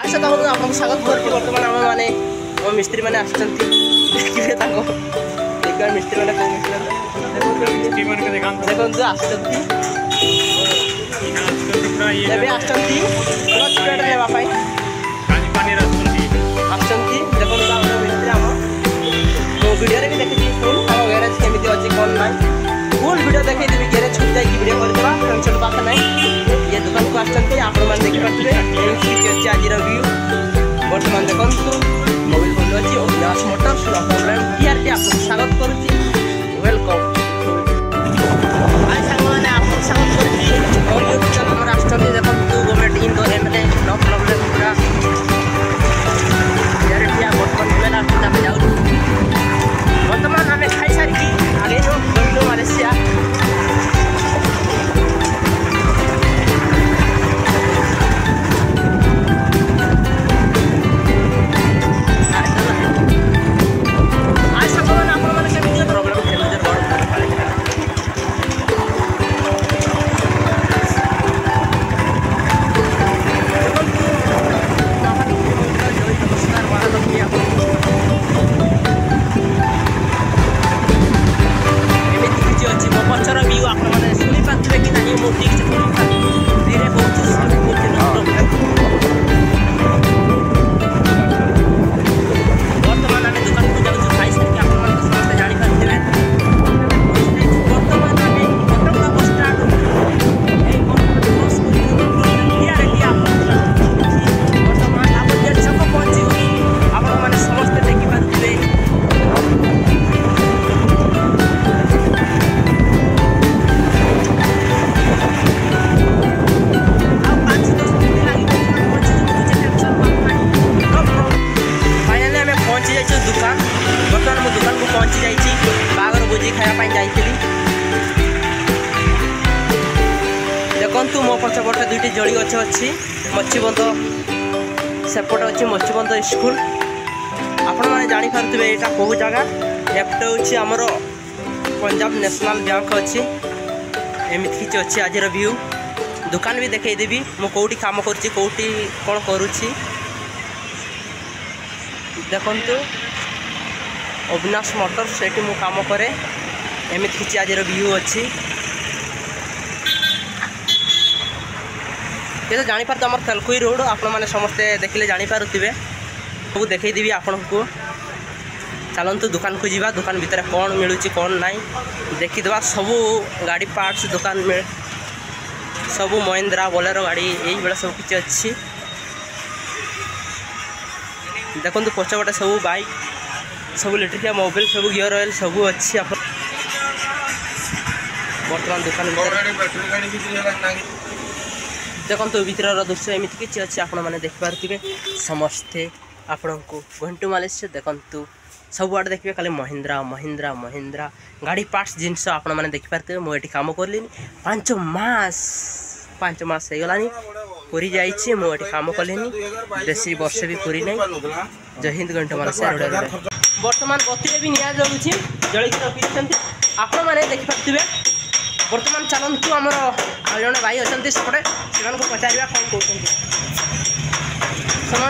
अच्छा तो आपको स्वागत करती बर्तमान आम मैंने मिस्त्री मैंने आसुँच देखिए मिस्त्री मैंने देखो आसुँच ଏବେ ଆସୁଛନ୍ତି ସ୍ପିଡ୍ ନେବା ପାଇଁ ଆସୁଛନ୍ତି ଦେଖନ୍ତୁ ଆମର ମିସ୍ତ୍ରୀ ଆମ ମୁଁ ଭିଡ଼ିଓରେ ବି ଦେଖିଛି ଫୁଲ୍ ଆମ ଗ୍ୟାରେଜ୍ କେମିତି ଅଛି କ'ଣ ନାହିଁ ଫୁଲ୍ ଭିଡ଼ିଓ ଦେଖେଇଦେବି ଗ୍ୟାରେଜ୍ ଛୁଟି ଯାଇକି ଭିଡ଼ିଓ କରିଦେବା ଟେନସନ୍ ପାଖ ନାହିଁ ଇଏ ଦୋକାନକୁ ଆସୁଛନ୍ତି ଆପଣମାନେ ଦେଖିପାରୁଥିବେ ଏମିତି କିଛି ଅଛି ଆଜିର ଭ୍ୟୁ ବର୍ତ୍ତମାନ ଦେଖନ୍ତୁ ମୋବାଇଲ୍ ଫୋନ୍ ଅଛି ଅଭିନାଶ ମୋଟର୍ସ ନ ପ୍ରୋବ୍ଲେମ୍ ଟିଆର୍ଟି ଆପଣଙ୍କୁ ସ୍ୱାଗତ କରୁଛି ୱେଲକମ୍ ସାଙ୍ଗମାନେ ଆପଣଙ୍କୁ ସ୍ୱାଗତ କରୁଛି और यूट्यूब चैनल में आसुँच देखो गवर्नमेंट इन एमएलए नो प्रॉब्लम पूरा बर्तमान आम जाऊँ बर्तमान आम खाई सारी आगे गलु मालेसिया देखु मो पछपटे दुईटी जड़ी गछ अच्छी मच्छीबंध सेपटे अच्छी मच्छीबंध स्कूल आपण मैंने जापारे यहाँ कौ जगह एपटे हूँ आमर पंजाब नेशनल बैंक अच्छी एमती किसी अच्छी आज व्यू दुकान भी देखईदेवी मु कौटी काम करुँची कौटी कौन करुँची देखंतु अविनाश मोटर्स से मु काम करे एमती किसी आज व्यू अच्छी ये तो जापार आम तेलकुई रोड आपण मैंने समस्ते देखिले जापारे सब देखईदेवी आपण को चलतु दुकान को जीवा दुकान भितर कौन मिलूँ कौन नाई देखीदे सब गाड़ी पार्ट्स दुकान में सब महिंद्रा बोलेरो गाड़ी यही बेला सब किसी अच्छी देखो पछपटे सब बाइक सब इलेक्ट्रिक मोबाइल सब गियर ऑयल सब अच्छी बर्तमान दुकान देखो भीतर दृश्य एमती किसी अच्छी आपण मैंने देखिपे समस्ते आपण को घंटू मालेसिया देखु सबुआड़े देखिए खाली महिंद्रा महिंद्रा महिंद्रा गाड़ी पार्ट्स जिनस आपण मैंने देखिपे मुझे काम करली 5 मास हो गलानी पूरी जाइए मुझे काम कली बेसी वर्ष भी पूरी नहीं जय हिंद घंटू मालेसिया बर्तमान बत्ती भी निया जाऊँगी जलिकी रखी आपण मैंने देखिपे बर्तमान चलतु आमर जड़े भाई अच्छा सेपटे से पचारा कौन कहते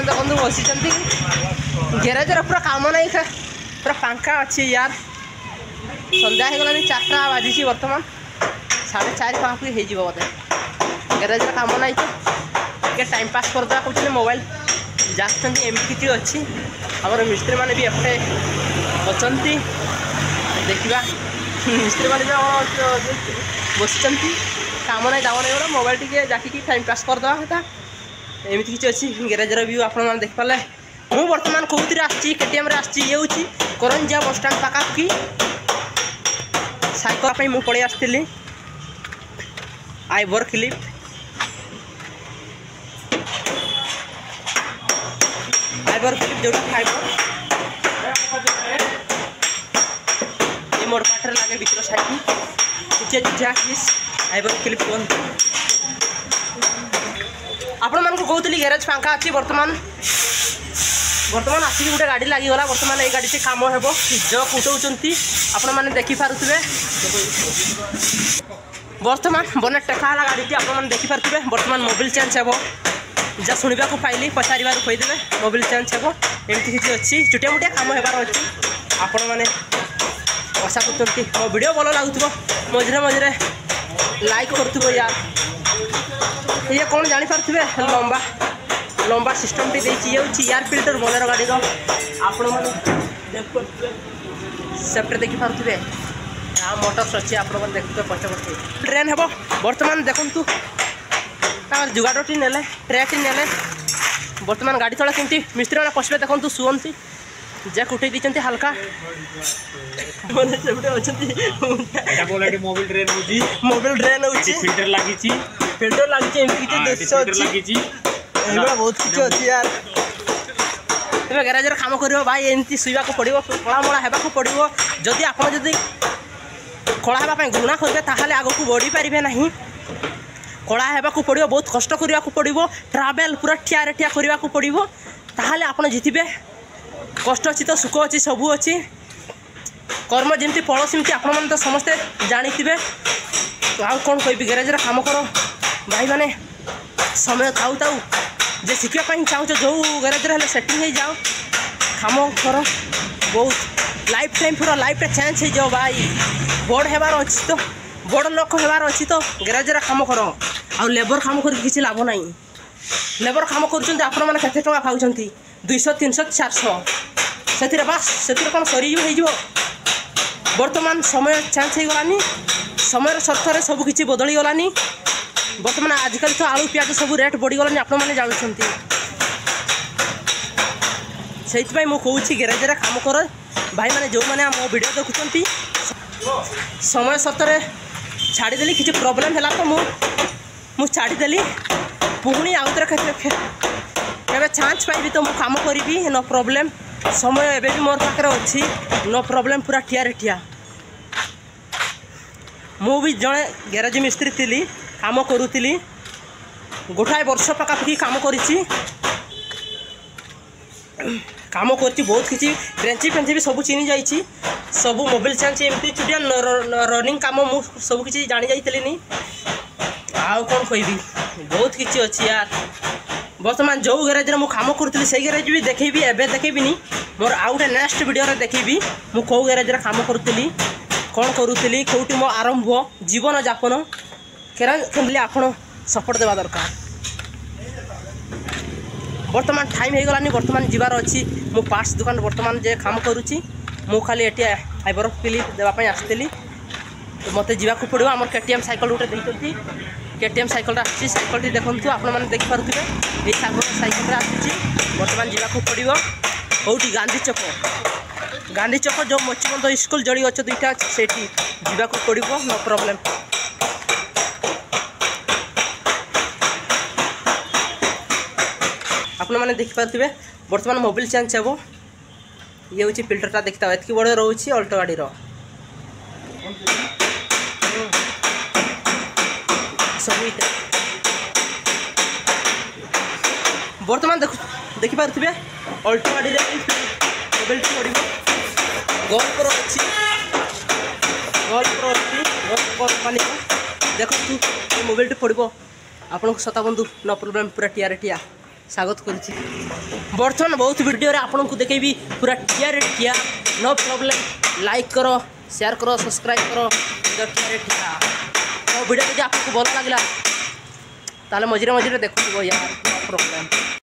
देखो बसी गैरेजर पूरा काम नहीं पूरा फांका अच्छी यार सन्ध्या हो गलानी 4टा बाजी बर्तमान 4:30 पाँच हो बोधे गैरेजर काम नहीं तो टाइम पास करदे कौन मोबाइल जाती एमती किसी अच्छी आमर मिस्त्री मैंने भी एपटे अच्छा देखा मिस्त्री मैंने बस काम नहीं दाम नहीं गला मोबाइल टी जाकि टाइम पास करदे एमती किसी अच्छी गैरेजर व्यू आप देखिपारे मु बर्तमान कौन आसटीएम ये हूँ करंजिया बस स्टाण पाखापाखि साइकेल मुझे पड़े आसती आइवर क्लिप जो फाइबर ये मोड़ पाटे लगे भर साइड आइवर क्लिप कहते आपण मानक कहती गैरेज फांका अच्छी बर्तमान आसिक गोटे गाड़ी लगिगला बर्तमान ये गाड़ी से कम हे जग उठाऊँच आपण मैंने देखिपे बर्तमान बने टेका गाड़ी आप देखिपे बर्तमान मोबिल चेंज हे जहाँ शुणा पाइली पचार खोदेवे मोबिल चेंज हे एमती किसी अच्छी चुटिया मुटिया कम होबार अच्छी आपण मैंने आशा करते मो वीडियो भल लगुव मझे मझे लाइक करुव यार ये कौन जापारे लंबा लंबा सिस्टम टी ये हूँ एयर फिल्टर बोलेरो गाड़ी आपण मैंने सेफ्टी देखिपे मोटर्स अच्छी आप देखते पचे पचे ट्रेन हे बर्तमान देखु जुगाड़ी ने ट्रेटी ने बर्तमान गाड़ी तला केमती मिस्त्री मैंने पशे देखते शुअंती जैक उठे दी हल्का मोबिल ट्रेन फिल्टर लगी बहुत किसी अच्छी यार तुम गैरेज काम कर भाई एमती शुवा पड़ो कलामला होगा पड़ो जदि आप कला हाँपाई घृणा करेंगे ताहले आगक बढ़ी पारे ना कला होगा पड़ो बहुत कष्ट करने को पड़ो ट्रावेल पूरा ठिया ठिया करने को पड़ो ताहले आप जितबे कष्ट अच्छी तो सुख अच्छी सबू अच्छी कर्म जमी फल सेमती आपण तो समस्ते जानी आउ कौन कह गैरेज काम कर भाई मैंने समय थाऊ थाऊ जे शिखापी चाहूँ जो गैरेज सेटिंग हो जाओ काम कर बहुत लाइफ टाइम पूरा लाइफ चेंज हो जाओ भाई बड़ होबार अच्छी तो बड़ लोक होबार अच्छी तो गैरेज काम कर आ लेबर काम कर किसी लाभ ना लेबर काम कर खाऊँ 200 300 400 से बास से कौन सरी हो बर्तमान समय चेंज हो गलानी समय सर्थरे सब किसी बदली गलानी बर्तमान आजिकल तो आलू पियाज सब रेट बढ़ीगलानी आपण मैंने जानते से मुझे गैरेज काम कर भाई मैंने जो मैंने मो वीडियो देखुंट समय सतरे छाड़देली किसी प्रोब्लेम है तो मुझे छाड़देली पुणी आउ थे एवं चांस पाइबी तो मुझे काम करी नो प्रॉब्लम समय एवं भी मोर पाखे अच्छी नो प्रॉब्लम पूरा ठिया ठिया मु भी जड़े गैरेज मिस्त्री थी काम करुली गोटाए वर्ष पखापाखि काम करी काम कर बहुत किसी रेंची फेंची भी सब चिनी जाइए सब मोबिल चेंज एमती छुटिया रनिंग काम मुझे सब किसी जानी जाइली आउ कौन कहबी बहुत किसी अच्छी यार बर्तमान जो गैरेज में काम करुली से गैरेज भी देखेबी एबे देखेबिनी मोर आउ गोटे नेक्स्ट वीडियो देखेबी मु कौ गैरेज काम करुली कौन करुली कौटी मो आरंभ जीवन जापन केमती आपण सपोर्ट देवा दरकार बर्तमान टाइम हो गलानी बर्तमान जीवार अच्छी मु पार्ट्स दुकान बर्तमान जे काम करुच्ची मु खाली एटी फाइबर क्लिप देवाई आसती मत जावाक पड़ो आम केटीएम साइकेल गोटे देखते केटीएम साइकेल आसी साइकेल देखते आपने देखिपे ये साइकेल आसी बर्तमान जावाक पड़ो कौटी गांधी चौक जो मच्छीबंध स्कूल जड़ी अच्छे दुईटा अच्छे से जावाक पड़ो नो प्रॉब्लम आपने मैंने देखिपे बर्तमान मोबिल चेंज हे ये हूँ फिल्टरटा देखता एतक बड़े रोचे अल्टो गाड़ी सब बर्तमान देखिपे अल्टो गाड़ी मोबिल पड़ो गोल्फ अच्छी कंपानी देखो मोबिल पड़ो आपन सता बंधु नो प्रॉब्लम पूरा ठिया ठिया स्वागत करुच्ची बर्तमान बहुत वीडियो आपन को देखेबी पूरा ठिया ठिया नो प्रॉब्लम लाइक करो शेयर करो सब्सक्राइब करो ठिया ठिया तो वीडियो जो आपको भल लगे ताले मझे मझे देखो यार नो प्रॉब्लम।